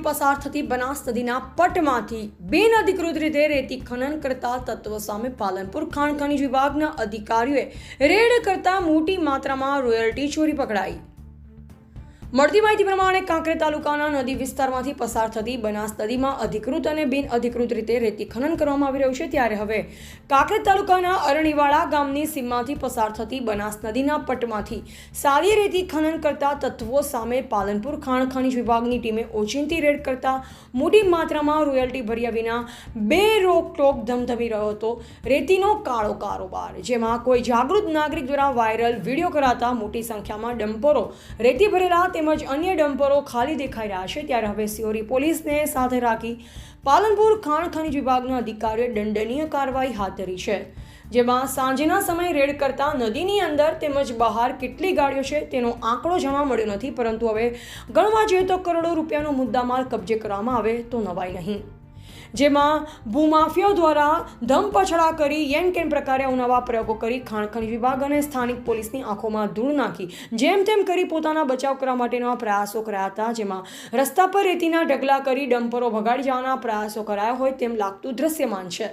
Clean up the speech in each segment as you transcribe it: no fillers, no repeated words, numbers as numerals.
પસાર થતી બનાસ નદીના પટમાંથી બિનઅધિકૃત રીતે રેતી ખનન કરતા તત્વો સામે પાલનપુર ખાણ ખનીજ વિભાગના અધિકારીઓએ રેડ કરતા મોટી માત્રામાં રોયલ્ટી ચોરી પકડાઈ। મળતી માહિતી પ્રમાણે કાંકરેજ તાલુકાના નદી વિસ્તારમાંથી પસાર થતી બનાસ નદીમાં અધિકૃત અને બિનઅધિકૃત રીતે રેતી ખનન કરવામાં આવી રહ્યું છે। ત્યારે હવે કાંકરેજ તાલુકાના અરણીવાડા ગામની સીમમાંથી પસાર થતી બનાસ નદીના પટમાંથી સારી રેતી ખનન કરતા તત્વો સામે પાલનપુર ખાણ ખનીજ વિભાગની ટીમે ઓચિંતી રેડ કરતા મોટી માત્રામાં રોયલ્ટી ભર્યા વિના બે રોકટોક ધમધમી રહ્યો હતો રેતીનો કાળો કારોબાર, જેમાં કોઈ જાગૃત નાગરિક દ્વારા વાયરલ વિડીયો કરાતા મોટી સંખ્યામાં ડમ્પરો રેતી ભરેલા તેમજ અન્ય ડમ્પરો ખાલી દેખાઈ રહ્યા છે। ત્યારે હવે સિહોરી પોલીસને સાથે રાખી પાલનપુર ખાણ ખનીજ વિભાગના અધિકારીઓએ દંડનીય કાર્યવાહી હાથ ધરી છે, જેમાં સાંજના સમયે રેડ કરતા નદીની અંદર તેમજ બહાર કેટલી ગાડીઓ છે તેનો આંકડો જાણવા મળ્યો નથી, પરંતુ હવે ગણવા જોઈએ તો કરોડો રૂપિયાનો મુદ્દામાલ કબજે કરવામાં આવે તો નવાઈ નહીં। જેમાં ભૂમાફિયાઓ દ્વારા ધમપછડા કરી યેન કેન પ્રકારે અવનવા પ્રયોગો કરી ખાણ ખનીજ વિભાગ અને સ્થાનિક પોલીસની આંખોમાં ધૂળ નાખી જેમ તેમ કરી પોતાના બચાવ કરવા માટેના પ્રયાસો કર્યા હતા। જેમાં રસ્તા પર રેતીના ઢગલા કરી ડમ્પરો ભગાડી જવાના પ્રયાસો કરાયા હોય તેમ લાગતું દ્રશ્યમાન છે।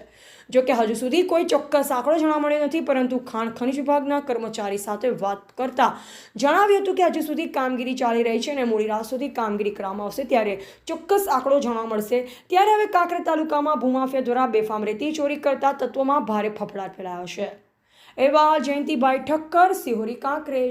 જો કે હજુ સુધી કોઈ ચોક્કસ આંકડો જાણવા મળ્યો નથી, પરંતુ ખાણ ખનીજ વિભાગના કર્મચારી સાથે વાત કરતા જણાવ્યું હતું કે હજુ સુધી કામગીરી ચાલી રહી છે અને મોડી રાત સુધી કામગીરી કરવામાં આવશે, ત્યારે ચોક્કસ આંકડો જાણવા મળશે। ત્યારે હવે કાંકરેજ તાલુકામાં ભૂમાફિયા દ્વારા બેફામ રેતી ચોરી કરતા તત્વોમાં ભારે ફફડાટ ફેલાયો છે। એવા જયંતિભાઈ ઠક્કર, સિહોરી, કાંકરેજ।